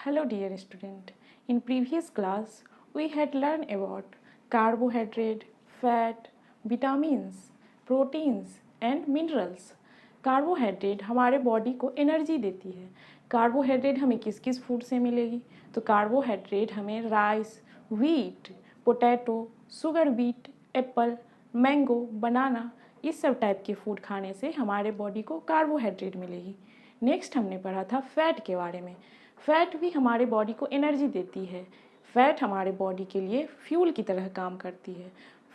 Hello dear student. In previous class we had learned about carbohydrate, fat, vitamins, proteins and minerals. Carbohydrate हमारे body को energy देती है। Carbohydrate हमें किस किस फूड से मिलेगी? तो कार्बोहाइड्रेट हमें rice, wheat, potato, sugar beet, apple, mango, banana इस सब टाइप के फूड खाने से हमारे बॉडी को कार्बोहाइड्रेट मिलेगी। नेक्स्ट हमने पढ़ा था फैट के बारे में। फैट भी हमारे बॉडी को एनर्जी देती है। फैट हमारे बॉडी के लिए फ्यूल की तरह काम करती है।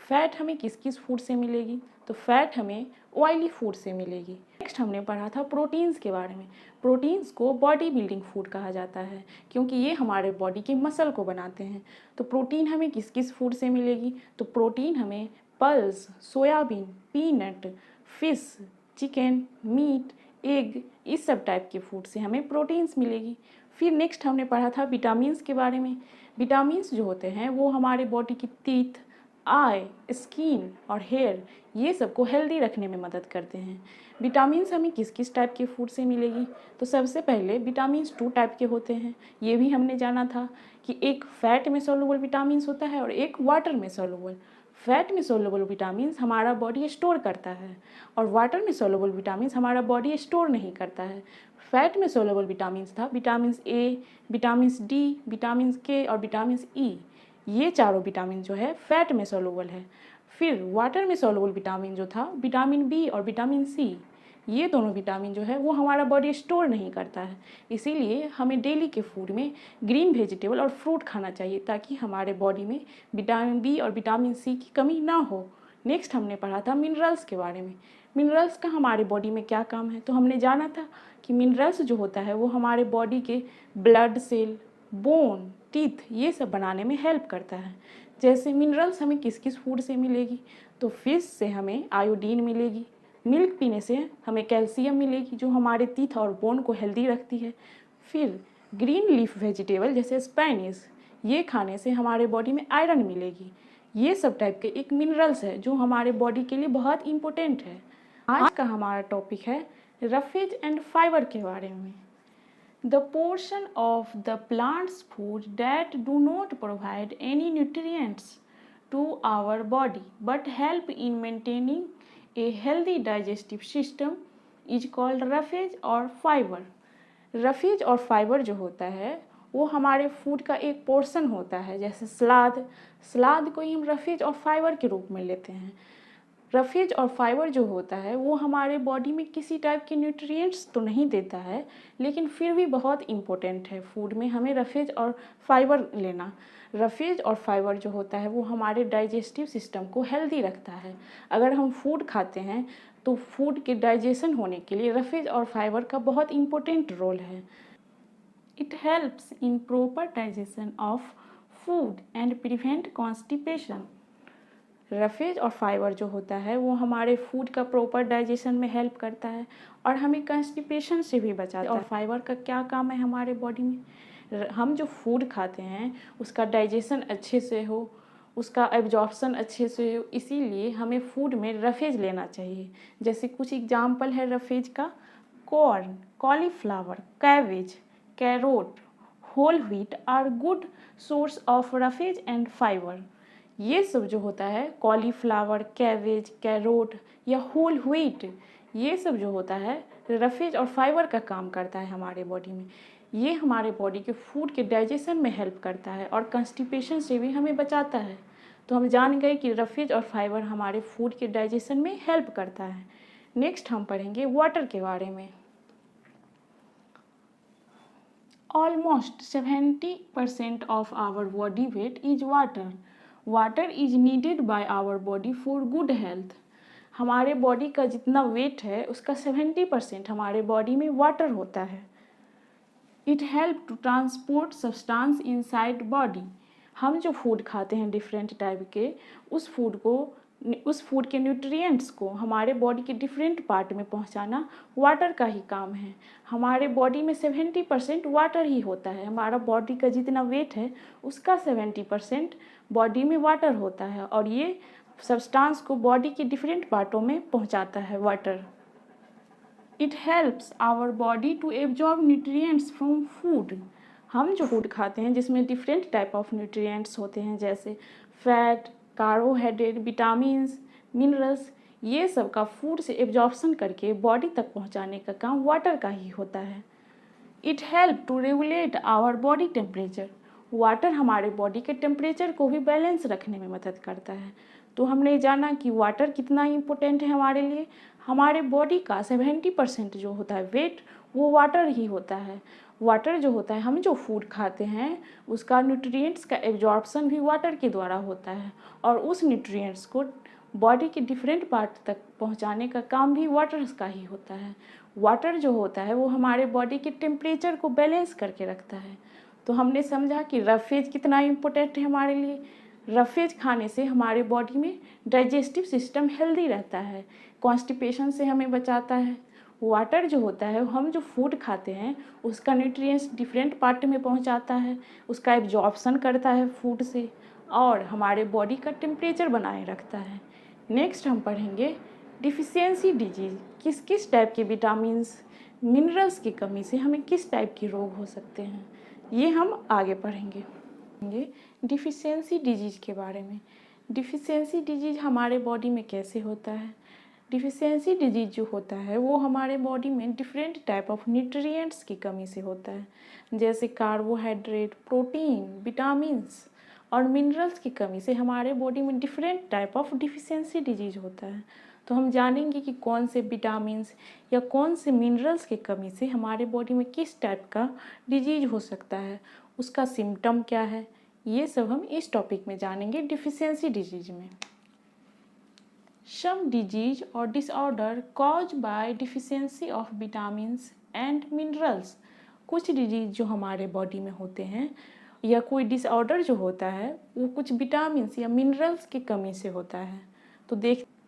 फैट हमें किस किस फूड से मिलेगी? तो फैट हमें ऑयली फूड से मिलेगी। नेक्स्ट हमने पढ़ा था प्रोटीन्स के बारे में। प्रोटीन्स को बॉडी बिल्डिंग फूड कहा जाता है क्योंकि ये हमारे बॉडी के मसल को बनाते हैं। तो प्रोटीन हमें किस किस फूड से मिलेगी? तो प्रोटीन हमें pulse, soybean, peanut, fish, chicken, meat, egg इस सब टाइप के फूड से हमें प्रोटीन्स मिलेगी। फिर नेक्स्ट हमने पढ़ा था विटामिन्स के बारे में। विटामिन्स जो होते हैं वो हमारे बॉडी की टीथ, आई, स्किन और हेयर ये सबको हेल्दी रखने में मदद करते हैं। विटामिन्स हमें किस किस टाइप के फूड से मिलेगी? तो सबसे पहले विटामिन्स 2 टाइप के होते हैं। ये भी हमने जाना था कि एक फैट में सोलुबल विटामिन्स होता है और एक वाटर में सोलुबल। फैट में सोलुबल विटामिन्स हमारा बॉडी स्टोर करता है और वाटर में सोलुबल विटामिन्स हमारा बॉडी स्टोर नहीं करता है। फैट में सोलुबल विटामिन्स था vitamin A, vitamin D, vitamin के और विटामिन ई। ये चारों विटामिन जो है फैट में सोलुबल है। फिर वाटर में सोलुबल विटामिन जो था विटामिन बी और विटामिन सी, ये दोनों विटामिन जो है वो हमारा बॉडी स्टोर नहीं करता है। इसीलिए हमें डेली के फूड में ग्रीन वेजिटेबल और फ्रूट खाना चाहिए ताकि हमारे बॉडी में विटामिन बी और विटामिन सी की कमी ना हो। नेक्स्ट हमने पढ़ा था मिनरल्स के बारे में। मिनरल्स का हमारे बॉडी में क्या काम है? तो हमने जाना था कि मिनरल्स जो होता है वो हमारे बॉडी के ब्लड सेल, बोन, टीथ ये सब बनाने में हेल्प करता है। जैसे मिनरल्स हमें किस किस फूड से मिलेगी? तो फिश से हमें आयोडीन मिलेगी, मिल्क पीने से हमें कैल्शियम मिलेगी जो हमारे टीथ और बोन को हेल्दी रखती है। फिर ग्रीन लीफ वेजिटेबल जैसे स्पैनिश ये खाने से हमारे बॉडी में आयरन मिलेगी। ये सब टाइप के एक मिनरल्स है जो हमारे बॉडी के लिए बहुत इम्पोर्टेंट है। आज का हमारा टॉपिक है रफेज एंड फाइबर के बारे में। The portion of the plant's food that do not provide any nutrients to our body but help in maintaining a healthy digestive system is called roughage और fiber। Roughage और fibre जो होता है वो हमारे फूड का एक पोर्शन होता है। जैसे सलाद को ही हम रफेज और फाइबर के रूप में लेते हैं। रफेज और फाइबर जो होता है वो हमारे बॉडी में किसी टाइप के न्यूट्रिएंट्स तो नहीं देता है लेकिन फिर भी बहुत इम्पोर्टेंट है फूड में हमें रफेज और फाइबर लेना। रफेज और फाइबर जो होता है वो हमारे डाइजेस्टिव सिस्टम को हेल्दी रखता है। अगर हम फूड खाते हैं तो फूड के डाइजेशन होने के लिए रफेज और फाइबर का बहुत इम्पोर्टेंट रोल है। It helps in proper digestion of food and prevent constipation. Roughage और फाइबर जो होता है वो हमारे फूड का प्रॉपर डाइजेशन में हेल्प करता है और हमें कॉन्स्टिपेशन से भी बचाता है। और फाइबर का क्या काम है हमारे बॉडी में? हम जो फूड खाते हैं उसका डाइजेशन अच्छे से हो, उसका एब्जॉर्प्शन अच्छे से हो, इसीलिए हमें फूड में रफेज लेना चाहिए। जैसे कुछ एग्जाम्पल है रफेज का: corn, cauliflower, cabbage, carrot, whole wheat are good source of roughage and fibre. ये सब जो होता है कॉलीफ्लावर, कैबेज, कैरोट या होल व्हीट ये सब जो होता है रफेज और फाइबर का काम करता है हमारे बॉडी में। ये हमारे बॉडी के फूड के डाइजेशन में हेल्प करता है और कॉन्स्टिपेशन से भी हमें बचाता है। तो हम जान गए कि रफेज और फाइबर हमारे फूड के डाइजेशन में हेल्प करता है। नेक्स्ट हम पढ़ेंगे वाटर के बारे में। Almost 70% of our body weight is water. Water is needed by our body for good health. हमारे बॉडी का जितना वेट है उसका 70% हमारे बॉडी में वाटर होता है। It help to transport substance inside body. हम जो फूड खाते हैं डिफरेंट टाइप के उस फूड के न्यूट्रिएंट्स को हमारे बॉडी के डिफरेंट पार्ट में पहुंचाना वाटर का ही काम है। हमारे बॉडी में 70% वाटर ही होता है। हमारा बॉडी का जितना वेट है उसका 70% बॉडी में वाटर होता है और ये सब्सटेंस को बॉडी के डिफरेंट पार्टों में पहुंचाता है water. It helps our body to absorb nutrients from food. हम जो फूड खाते हैं जिसमें डिफरेंट टाइप ऑफ न्यूट्रिएंट्स होते हैं, जैसे फैट, कार्बोहाइड्रेट, विटामिन्स, मिनरल्स, ये सब का फूड से एब्जॉर्प्शन करके बॉडी तक पहुंचाने का काम वाटर का ही होता है। It help to regulate our body temperature. Water हमारे बॉडी के टेम्परेचर को भी बैलेंस रखने में मदद करता है। तो हमने जाना कि वाटर कितना इम्पोर्टेंट है हमारे लिए। हमारे बॉडी का 70% जो होता है वेट वो वाटर ही होता है। वाटर जो होता है, हम जो फूड खाते हैं उसका न्यूट्रिएंट्स का एब्जॉर्प्शन भी वाटर के द्वारा होता है, और उस न्यूट्रिएंट्स को बॉडी के डिफरेंट पार्ट तक पहुंचाने का काम भी वाटर का ही होता है। वाटर जो होता है वो हमारे बॉडी के टेम्परेचर को बैलेंस करके रखता है। तो हमने समझा कि रफेज कितना इम्पोर्टेंट है हमारे लिए। रफेज खाने से हमारे बॉडी में डाइजेस्टिव सिस्टम हेल्दी रहता है, कॉन्स्टिपेशन से हमें बचाता है। वाटर जो होता है, हम जो फूड खाते हैं उसका न्यूट्रिएंट्स डिफरेंट पार्ट में पहुंचाता है, उसका एब्जॉर्प्शन करता है फूड से, और हमारे बॉडी का टेम्परेचर बनाए रखता है। नेक्स्ट हम पढ़ेंगे डिफिशियंसी डिजीज़। किस किस टाइप के विटामिन्स, मिनरल्स की कमी से हमें किस टाइप के रोग हो सकते हैं, ये हम आगे पढ़ेंगे। डिफिशियंसी डिजीज़ के बारे में। डिफिशियंसी डिजीज़ हमारे बॉडी में कैसे होता है। डिफिशियंसी डिजीज़ जो होता है वो हमारे बॉडी में डिफरेंट टाइप ऑफ न्यूट्रिएंट्स की कमी से होता है, जैसे कार्बोहाइड्रेट, प्रोटीन, विटामिन्स और मिनरल्स की कमी से हमारे बॉडी में different type of deficiency disease होता है। तो हम जानेंगे कि कौन से विटामिन्स या कौन से मिनरल्स की कमी से हमारे बॉडी में किस टाइप का डिजीज हो सकता है, उसका सिम्टम क्या है, ये सब हम इस टॉपिक में जानेंगे डिफिशियंसी डिजीज में। सम डिजीज और disorder cause by deficiency of vitamins and minerals. कुछ डिजीज जो हमारे बॉडी में होते हैं या कोई डिसऑर्डर जो होता है वो कुछ विटामिन्स या मिनरल्स की कमी से होता है।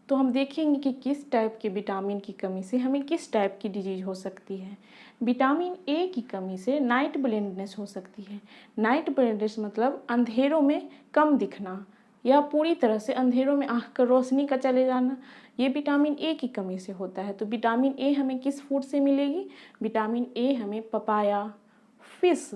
तो हम देखेंगे कि किस टाइप के विटामिन की कमी से हमें किस टाइप की डिजीज हो सकती है। विटामिन ए की कमी से नाइट ब्लाइंडनेस हो सकती है। नाइट ब्लाइंडनेस मतलब अंधेरों में कम दिखना या पूरी तरह से अंधेरों में आँख का रोशनी का चले जाना, ये विटामिन ए की कमी से होता है। तो विटामिन ए हमें किस फूड से मिलेगी? विटामिन ए हमें पपाया, फिश,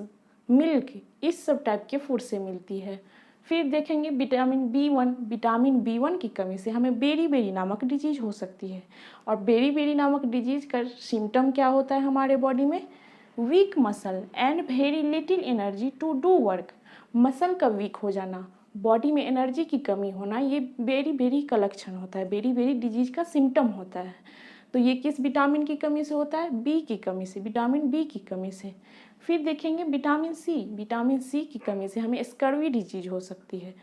मिल्क, इस सब टाइप के फूड से मिलती है। फिर देखेंगे विटामिन बी1। विटामिन बी1 की कमी से हमें बेरी नामक डिजीज हो सकती है। और बेरी नामक डिजीज का सिम्टम क्या होता है हमारे बॉडी में? Weak muscle and very little energy to do work. Muscle का वीक हो जाना, बॉडी में एनर्जी की कमी होना, ये बेरी का लक्षण होता है, बेरी डिजीज का सिम्टम होता है। तो ये किस विटामिन की कमी से होता है? बी की कमी से, विटामिन बी की कमी से। फिर देखेंगे विटामिन सी। विटामिन सी की कमी से हमें स्कर्वी डिजीज हो सकती है।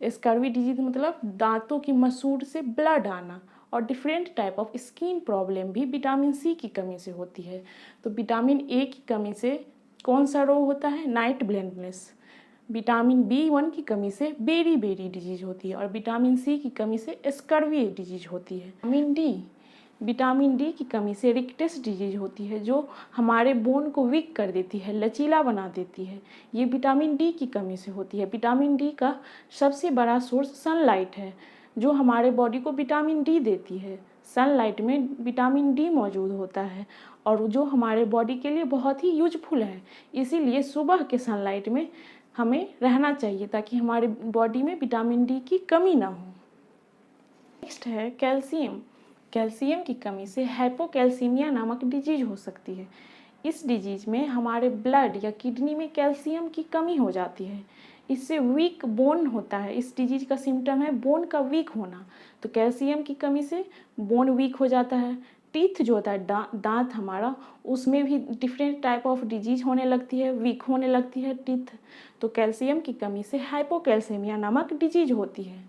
स्कर्वी डिजीज मतलब दांतों की मसूड़ से ब्लड आना, और different type of skin problem भी विटामिन सी की कमी से होती है। तो विटामिन ए की कमी से कौन सा रोग होता है? Night blindness. विटामिन बी1 की कमी से बेरी डिजीज होती है, और विटामिन सी की कमी से स्कर्वी डिजीज होती है। विटामिन डी की कमी से रिकेट्स डिजीज होती है, जो हमारे बोन को वीक कर देती है, लचीला बना देती है। ये विटामिन डी की कमी से होती है। विटामिन डी का सबसे बड़ा सोर्स सनलाइट है, जो हमारे बॉडी को विटामिन डी देती है। सनलाइट में विटामिन डी मौजूद होता है, और जो हमारे बॉडी के लिए बहुत ही यूजफुल है। इसीलिए सुबह के सनलाइट में हमें रहना चाहिए, ताकि हमारे बॉडी में विटामिन डी की कमी ना हो। नेक्स्ट है कैल्शियम। कैल्शियम की कमी से हाइपोकैल्सीमिया नामक डिजीज हो सकती है। इस डिजीज में हमारे ब्लड या किडनी में कैल्शियम की कमी हो जाती है। इससे वीक बोन होता है। इस डिजीज का सिम्टम है बोन का वीक होना। तो कैल्शियम की कमी से बोन वीक हो जाता है। टीथ जो होता है, दांत हमारा, उसमें भी डिफरेंट टाइप ऑफ डिजीज होने लगती है, वीक होने लगती है टीथ। तो कैल्शियम की कमी से हाइपोकैल्सीमिया नामक डिजीज होती है।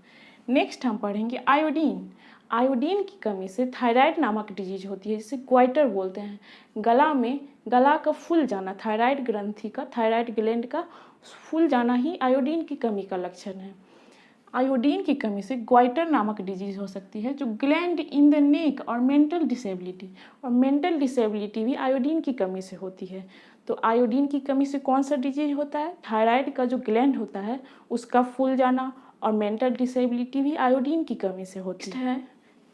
नेक्स्ट हम पढ़ेंगे आयोडीन। आयोडीन की कमी से थायराइड नामक डिजीज होती है, जिसे ग्वाइटर बोलते हैं। गला का फूल जाना, थायराइड ग्रंथि का, थायराइड ग्लैंड का फूल जाना ही आयोडीन की कमी का लक्षण है। आयोडीन की कमी से ग्वाइटर नामक डिजीज हो सकती है, जो ग्लैंड इन द नेक, और मेंटल डिसेबिलिटी भी आयोडीन की कमी से होती है। तो आयोडीन की कमी से कौन सा डिजीज होता है? थायराइड का जो ग्लैंड होता है उसका फूल जाना, और मेंटल डिसेबिलिटी भी आयोडीन की कमी से होती है।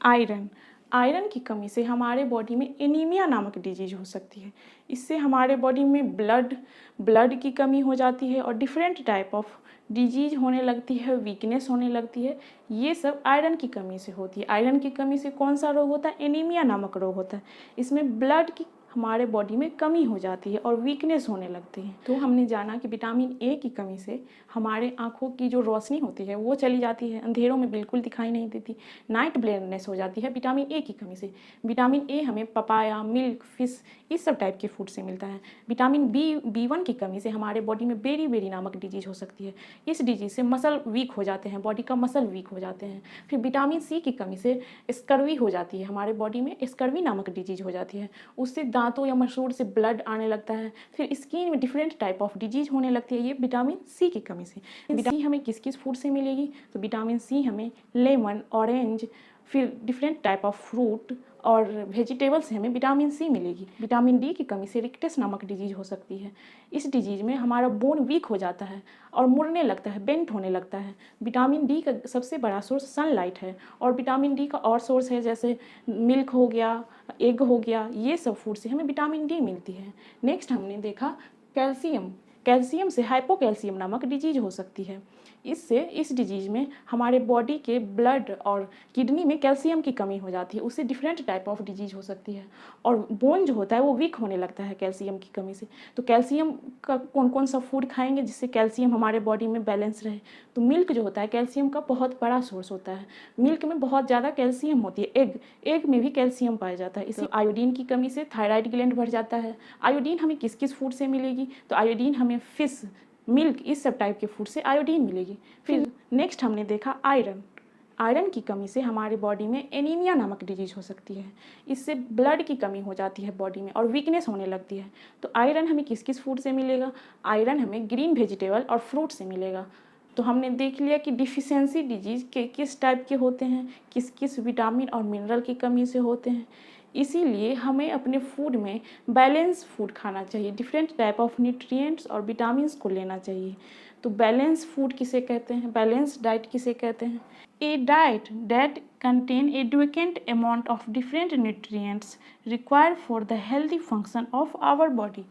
आयरन। आयरन की कमी से हमारे बॉडी में एनीमिया नामक डिजीज हो सकती है। इससे हमारे बॉडी में ब्लड की कमी हो जाती है और डिफरेंट टाइप ऑफ डिजीज होने लगती है, वीकनेस होने लगती है। ये सब आयरन की कमी से होती है। आयरन की कमी से कौन सा रोग होता है? एनीमिया नामक रोग होता है। इसमें ब्लड की हमारे बॉडी में कमी हो जाती है और वीकनेस होने लगती है। तो हमने जाना कि विटामिन ए की कमी से हमारे आँखों की जो रोशनी होती है वो चली जाती है, अंधेरों में बिल्कुल दिखाई नहीं देती, नाइट ब्लाइंडनेस हो जाती है विटामिन ए की कमी से। विटामिन ए हमें पपाया, मिल्क, फिश इस सब टाइप के फूड से मिलता है। विटामिन बी1 की कमी से हमारे बॉडी में बेरी नामक डिजीज हो सकती है। इस डिजीज से मसल वीक हो जाते हैं, बॉडी का मसल वीक हो जाते हैं। फिर विटामिन सी की कमी से स्कर्वी हो जाती है, हमारे बॉडी में स्कर्वी नामक डिजीज हो जाती है। उससे दांतों या मसूड़ से ब्लड आने लगता है। फिर स्किन में डिफरेंट टाइप ऑफ डिजीज होने लगती है, ये विटामिन सी की कमी से। विटामिन सी हमें किस किस फूड से मिलेगी? तो विटामिन सी हमें लेमन, ऑरेंज, फिर डिफरेंट टाइप ऑफ फ्रूट और वेजिटेबल से हमें विटामिन सी मिलेगी। विटामिन डी की कमी से रिक्टस नामक डिजीज हो सकती है। इस डिजीज में हमारा बोन वीक हो जाता है और मुड़ने लगता है, बेंट होने लगता है। विटामिन डी का सबसे बड़ा सोर्स सनलाइट है और विटामिन डी का और सोर्स है जैसे मिल्क हो गया, एग हो गया, ये सब फूड से हमें विटामिन डी मिलती है। नेक्स्ट हमने देखा कैल्शियम से हाइपोकैल्शियम नामक डिजीज हो सकती है। इससे इस डिजीज में हमारे बॉडी के ब्लड और किडनी में कैल्शियम की कमी हो जाती है, उससे डिफरेंट टाइप ऑफ डिजीज हो सकती है और बोन जो होता है वो वीक होने लगता है कैल्शियम की कमी से। तो कैल्शियम का कौन कौन सा फूड खाएंगे जिससे कैल्शियम हमारे बॉडी में बैलेंस रहे? तो मिल्क जो होता है कैल्शियम का बहुत बड़ा सोर्स होता है। मिल्क में बहुत ज़्यादा कैल्शियम होती है। एग में भी कैल्शियम पाया जाता है। इसी आयोडीन की कमी से थायराइड ग्लैंड बढ़ जाता है। आयोडीन हमें किस किस फूड से मिलेगी? तो आयोडीन हमें फिश, मिल्क इस सब टाइप के फूड से आयोडीन मिलेगी। फिर नेक्स्ट हमने देखा आयरन की कमी से हमारे बॉडी में एनीमिया नामक डिजीज हो सकती है। इससे ब्लड की कमी हो जाती है बॉडी में और वीकनेस होने लगती है। तो आयरन हमें किस किस फूड से मिलेगा? आयरन हमें ग्रीन वेजिटेबल और फ्रूट से मिलेगा। तो हमने देख लिया कि डिफिशियंसी डिजीज के किस टाइप के होते हैं, किस किस विटामिन और मिनरल की कमी से होते हैं। इसीलिए हमें अपने फूड में बैलेंस फूड खाना चाहिए, डिफरेंट टाइप ऑफ न्यूट्रिएंट्स और विटामिन्स को लेना चाहिए। तो बैलेंस फूड किसे कहते हैं? बैलेंस डाइट किसे कहते हैं? A diet that contain adequate amount of different nutrients required for the healthy function of our body.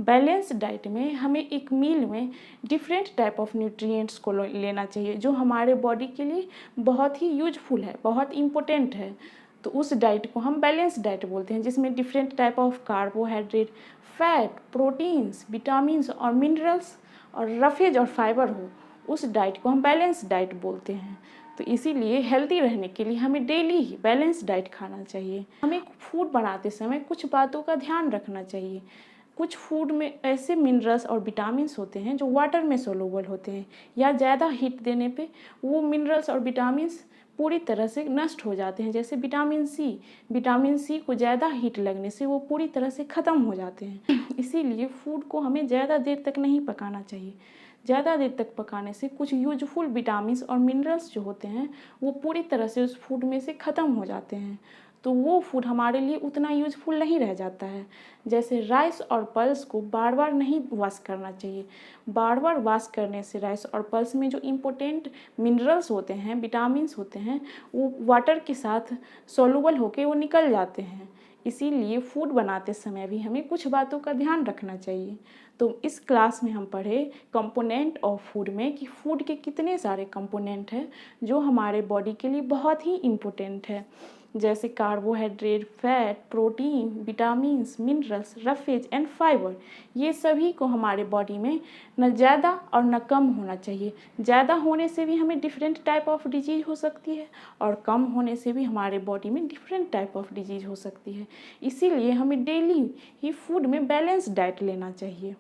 Balance diet में हमें एक मील में डिफरेंट टाइप ऑफ न्यूट्रिएंट्स को लेना चाहिए जो हमारे बॉडी के लिए बहुत ही यूजफुल है, बहुत इम्पोर्टेंट है। तो उस डाइट को हम बैलेंस डाइट बोलते हैं, जिसमें different type of carbohydrate, fat, proteins, vitamins और मिनरल्स और रफेज और फाइबर हो। उस डाइट को हम बैलेंस डाइट बोलते हैं। तो इसीलिए हेल्दी रहने के लिए हमें डेली ही बैलेंस डाइट खाना चाहिए। हमें फूड बनाते समय कुछ बातों का ध्यान रखना चाहिए। कुछ फूड में ऐसे मिनरल्स और विटामिन्स होते हैं जो वाटर में सोलूबल होते हैं, या ज़्यादा हीट देने पे वो मिनरल्स और विटामिन्स पूरी तरह से नष्ट हो जाते हैं। जैसे विटामिन सी को ज़्यादा हीट लगने से वो पूरी तरह से ख़त्म हो जाते हैं। इसीलिए फूड को हमें ज़्यादा देर तक नहीं पकाना चाहिए। ज़्यादा देर तक पकाने से कुछ यूजफुल विटामिन्स और मिनरल्स जो होते हैं वो पूरी तरह से उस फूड में से ख़त्म हो जाते हैं। तो वो फूड हमारे लिए उतना यूजफुल नहीं रह जाता है। जैसे राइस और पल्स को बार बार नहीं वॉश करना चाहिए। बार बार वॉश करने से राइस और पल्स में जो इम्पोर्टेंट मिनरल्स होते हैं, विटामिन्स होते हैं, वो वाटर के साथ सोलूबल होके वो निकल जाते हैं। इसीलिए फूड बनाते समय भी हमें कुछ बातों का ध्यान रखना चाहिए। तो इस क्लास में हम पढ़े कंपोनेंट ऑफ फूड में कि फूड के कितने सारे कंपोनेंट हैं जो हमारे बॉडी के लिए बहुत ही इम्पोर्टेंट है, जैसे carbohydrate, fat, protein, vitamins, minerals, roughage and fibre. ये सभी को हमारे बॉडी में न ज़्यादा और न कम होना चाहिए। ज़्यादा होने से भी हमें डिफरेंट टाइप ऑफ डिजीज हो सकती है और कम होने से भी हमारे बॉडी में डिफरेंट टाइप ऑफ डिजीज हो सकती है। इसीलिए हमें डेली ही फूड में बैलेंस डाइट लेना चाहिए।